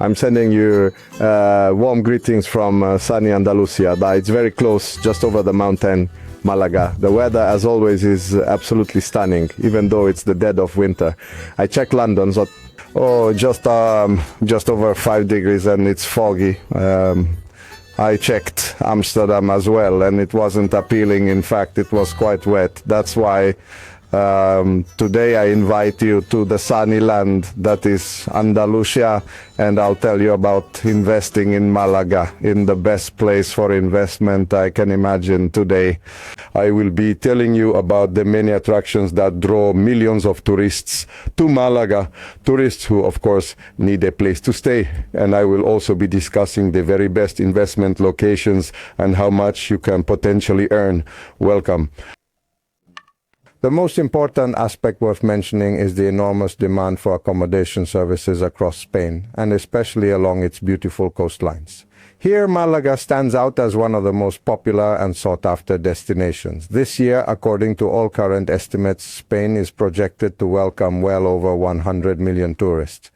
I'm sending you warm greetings from sunny Andalusia. It's very close, just over the mountain, Malaga. The weather, as always, is absolutely stunning, even though it's the dead of winter. I checked London, so just over 5 degrees, and it's foggy. I checked Amsterdam as well, and it wasn't appealing. In fact, it was quite wet. That's why today I invite you to the sunny land that is Andalusia, and I'll tell you about investing in Malaga, in the best place for investment I can imagine today. I will be telling you about the many attractions that draw millions of tourists to Malaga, tourists who of course need a place to stay. And I will also be discussing the very best investment locations and how much you can potentially earn. Welcome. The most important aspect worth mentioning is the enormous demand for accommodation services across Spain, and especially along its beautiful coastlines. Here, Malaga stands out as one of the most popular and sought-after destinations. This year, according to all current estimates, Spain is projected to welcome well over 100 million tourists.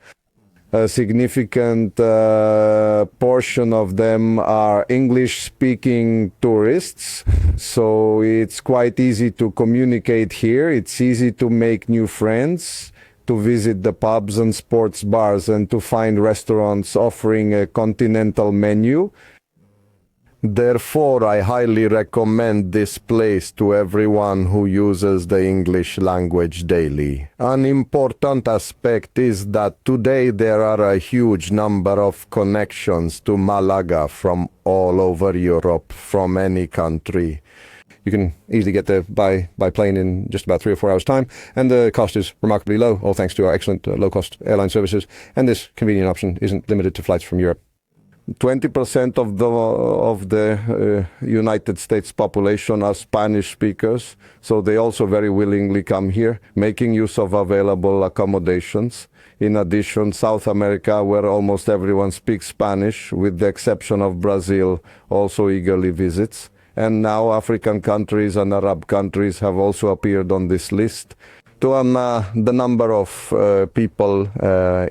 A significant portion of them are English-speaking tourists, so it's quite easy to communicate here. It's easy to make new friends, to visit the pubs and sports bars, and to find restaurants offering a continental menu. Therefore, I highly recommend this place to everyone who uses the English language daily. An important aspect is that today there are a huge number of connections to Malaga from all over Europe, from any country. You can easily get there by plane in just about 3 or 4 hours' time, and the cost is remarkably low, all thanks to our excellent low-cost airline services, and this convenient option isn't limited to flights from Europe. 20% of the United States population are Spanish speakers, so they also very willingly come here, making use of available accommodations. In addition, South America, where almost everyone speaks Spanish, with the exception of Brazil, also eagerly visits. And now African countries and Arab countries have also appeared on this list. The number of people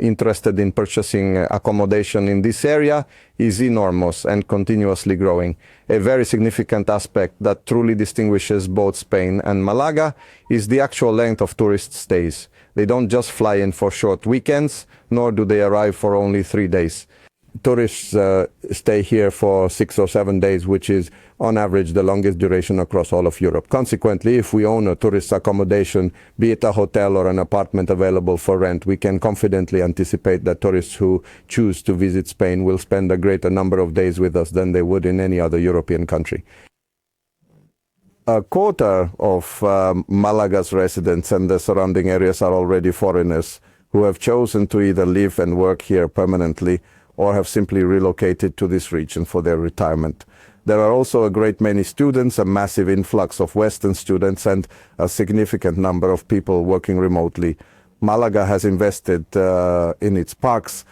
interested in purchasing accommodation in this area is enormous and continuously growing. A very significant aspect that truly distinguishes both Spain and Malaga is the actual length of tourist stays. They don't just fly in for short weekends, nor do they arrive for only 3 days. Tourists stay here for 6 or 7 days, which is on average the longest duration across all of Europe. Consequently, if we own a tourist accommodation, be it a hotel or an apartment available for rent, we can confidently anticipate that tourists who choose to visit Spain will spend a greater number of days with us than they would in any other European country. A quarter of Malaga's residents and the surrounding areas are already foreigners who have chosen to either live and work here permanently or have simply relocated to this region for their retirement. There are also a great many students, a massive influx of Western students, and a significant number of people working remotely. Malaga has invested in its parks.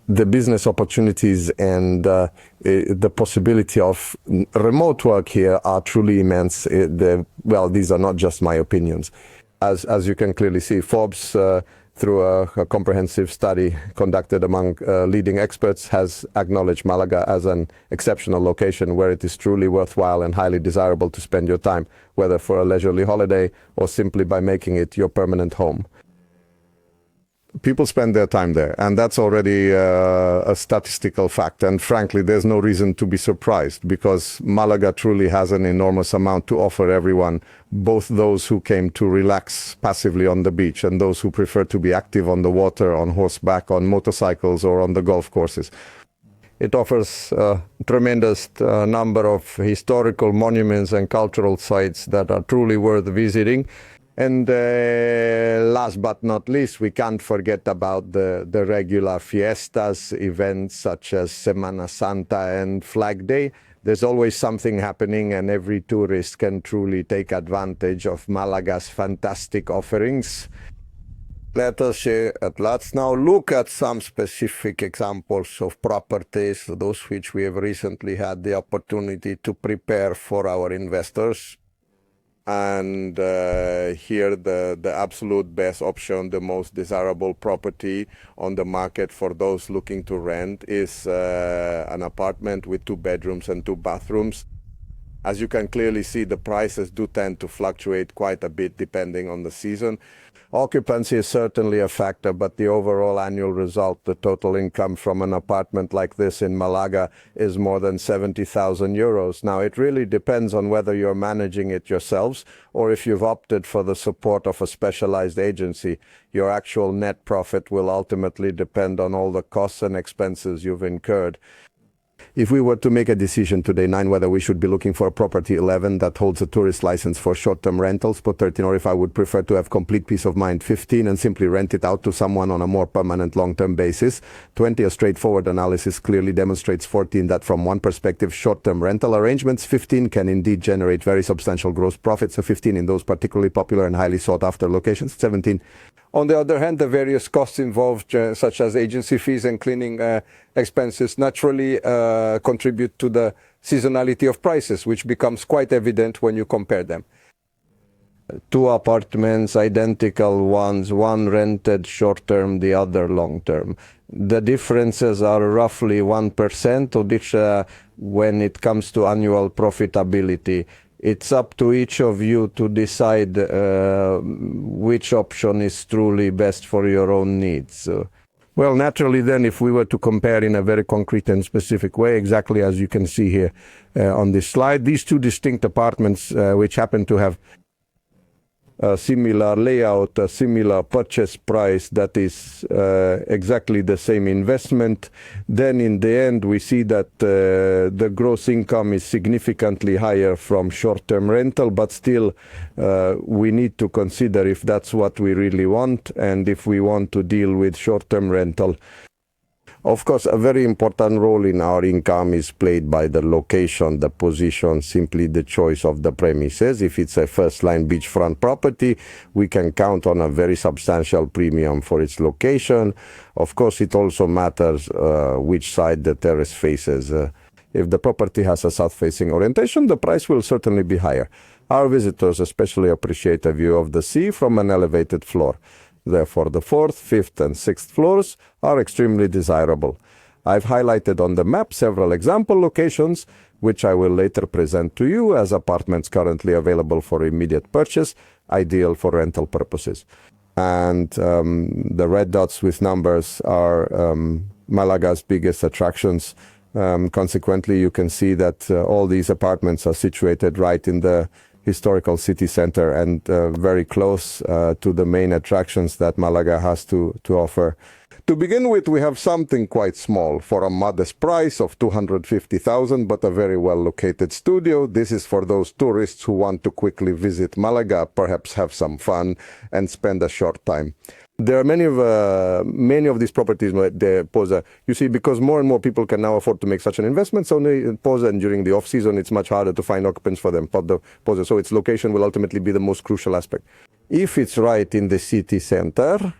The business opportunities and the possibility of remote work here are truly immense. These are not just my opinions. As you can clearly see, Forbes, through a comprehensive study conducted among leading experts, has acknowledged Malaga as an exceptional location where it is truly worthwhile and highly desirable to spend your time, whether for a leisurely holiday or simply by making it your permanent home. People spend their time there, and that's already a statistical fact. And frankly, there's no reason to be surprised, because Malaga truly has an enormous amount to offer everyone, both those who came to relax passively on the beach and those who prefer to be active on the water, on horseback, on motorcycles, or on the golf courses. It offers a tremendous number of historical monuments and cultural sites that are truly worth visiting. And last but not least, we can't forget about the regular fiestas, events such as Semana Santa and Flag Day. There's always something happening, and every tourist can truly take advantage of Malaga's fantastic offerings. Let's now look at some specific examples of properties, those which we have recently had the opportunity to prepare for our investors. And here the absolute best option, the most desirable property on the market for those looking to rent is an apartment with 2 bedrooms and 2 bathrooms. As you can clearly see, the prices do tend to fluctuate quite a bit depending on the season. Occupancy is certainly a factor, but the overall annual result, the total income from an apartment like this in Malaga, is more than 70,000 euros. Now, it really depends on whether you're managing it yourselves or if you've opted for the support of a specialized agency. Your actual net profit will ultimately depend on all the costs and expenses you've incurred. If we were to make a decision today, 9, whether we should be looking for a property, 11, that holds a tourist license for short-term rentals, put 13, or if I would prefer to have complete peace of mind, 15, and simply rent it out to someone on a more permanent long-term basis, 20, a straightforward analysis clearly demonstrates, 14, that from one perspective, short-term rental arrangements, 15, can indeed generate very substantial gross profits, so 15 in those particularly popular and highly sought-after locations, 17. On the other hand, the various costs involved, such as agency fees and cleaning expenses, naturally contribute to the seasonality of prices, which becomes quite evident when you compare them. 2 apartments, identical ones, one rented short-term, the other long-term. The differences are roughly 1%, which when it comes to annual profitability. It's up to each of you to decide which option is truly best for your own needs. Well, naturally then, if we were to compare in a very concrete and specific way, exactly as you can see here on this slide, these 2 distinct apartments which happen to have a similar layout, a similar purchase price, that is exactly the same investment, then in the end we see that the gross income is significantly higher from short-term rental, but still we need to consider if that's what we really want and if we want to deal with short-term rental. Of course, a very important role in our income is played by the location, the position, simply the choice of the premises. If it's a first-line beachfront property, we can count on a very substantial premium for its location. Of course, it also matters which side the terrace faces. If the property has a south-facing orientation, the price will certainly be higher. Our visitors especially appreciate a view of the sea from an elevated floor. Therefore, the 4th, 5th, and 6th floors are extremely desirable. I've highlighted on the map several example locations, which I will later present to you as apartments currently available for immediate purchase, ideal for rental purposes. And the red dots with numbers are Malaga's biggest attractions. Consequently, you can see that all these apartments are situated right in the historical city center and very close to the main attractions that Malaga has to offer. To begin with, we have something quite small for a modest price of 250,000, but a very well located studio. This is for those tourists who want to quickly visit Malaga, perhaps have some fun and spend a short time. There are many of these properties where they pose you see, because more and more people can now afford to make such an investment, so they pose, and during the off-season it's much harder to find occupants for them. So its location will ultimately be the most crucial aspect. If it's right in the city center,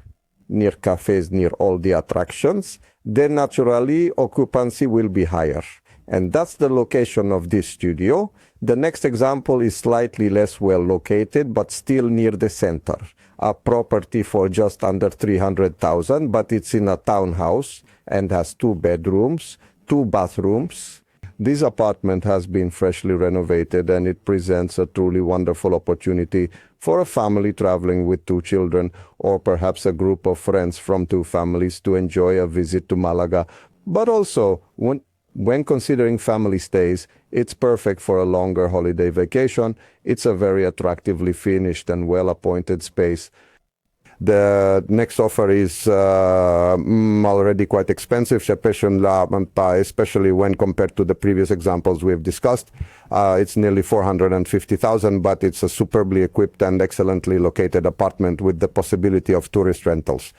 near cafes, near all the attractions, then naturally occupancy will be higher. And that's the location of this studio. The next example is slightly less well located, but still near the center. A property for just under 300,000, but it's in a townhouse and has 2 bedrooms, 2 bathrooms. This apartment has been freshly renovated and it presents a truly wonderful opportunity for a family traveling with 2 children, or perhaps a group of friends from 2 families to enjoy a visit to Malaga. But also, when considering family stays, it's perfect for a longer holiday vacation. It's a very attractively finished and well-appointed space. The next offer is already quite expensive, especially when compared to the previous examples we've discussed. It's nearly 450,000, but it's a superbly equipped and excellently located apartment with the possibility of tourist rentals.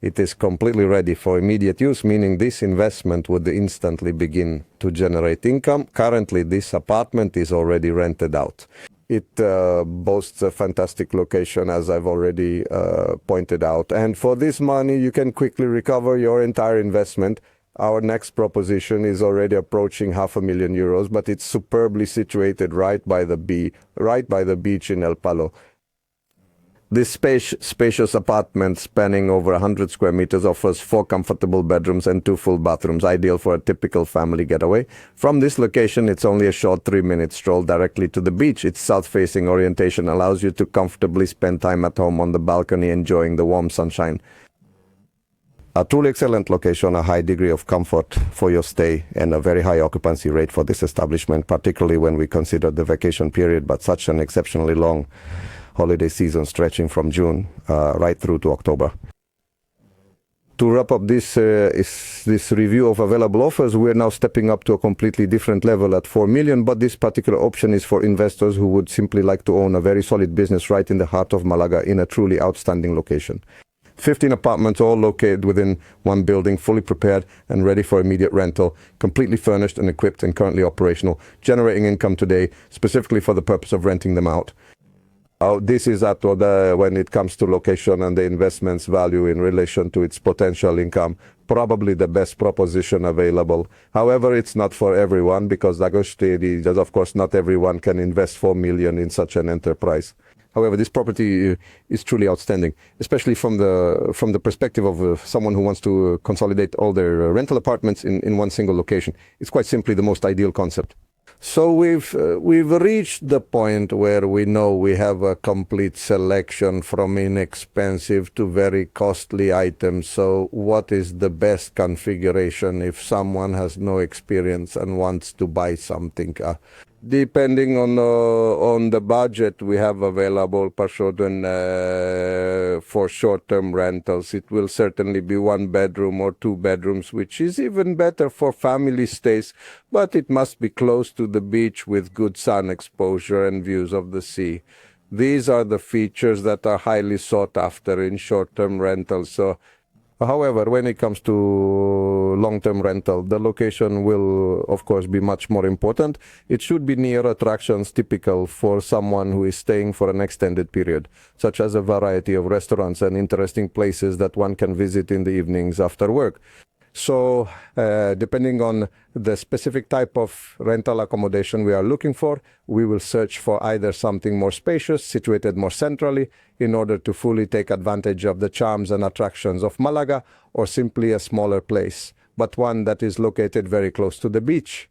It is completely ready for immediate use, meaning this investment would instantly begin to generate income. Currently, this apartment is already rented out. It boasts a fantastic location, as I've already pointed out. And for this money, you can quickly recover your entire investment Our next proposition is already approaching €500,000, but it's superbly situated right by the beach in El Palo. This spacious apartment spanning over 100 square meters offers 4 comfortable bedrooms and 2 full bathrooms, ideal for a typical family getaway. From this location, it's only a short 3-minute stroll directly to the beach. Its south-facing orientation allows you to comfortably spend time at home on the balcony enjoying the warm sunshine. A truly excellent location, a high degree of comfort for your stay, and a very high occupancy rate for this establishment, particularly when we consider the vacation period, but such an exceptionally long holiday season stretching from June right through to October. To wrap up this review of available offers, we're now stepping up to a completely different level at $4 million, but this particular option is for investors who would simply like to own a very solid business right in the heart of Malaga in a truly outstanding location. 15 apartments all located within one building, fully prepared and ready for immediate rental, completely furnished and equipped and currently operational, generating income today specifically for the purpose of renting them out. This is when it comes to location and the investment's value in relation to its potential income, probably the best proposition available. However, it's not for everyone because, of course, not everyone can invest $4 million in such an enterprise. However, this property is truly outstanding, especially from the perspective of someone who wants to consolidate all their rental apartments in one single location. It's quite simply the most ideal concept. So we've reached the point where we know we have a complete selection from inexpensive to very costly items. So what is the best configuration if someone has no experience and wants to buy something? Depending on the budget we have available for short-term rentals, it will certainly be 1 bedroom or 2 bedrooms, which is even better for family stays, but it must be close to the beach with good sun exposure and views of the sea. These are the features that are highly sought after in short-term rentals. So, however, when it comes to long-term rental, the location will, of course, be much more important. It should be near attractions typical for someone who is staying for an extended period, such as a variety of restaurants and interesting places that one can visit in the evenings after work. So, depending on the specific type of rental accommodation we are looking for, we will search for either something more spacious, situated more centrally, in order to fully take advantage of the charms and attractions of Malaga, or simply a smaller place, but one that is located very close to the beach.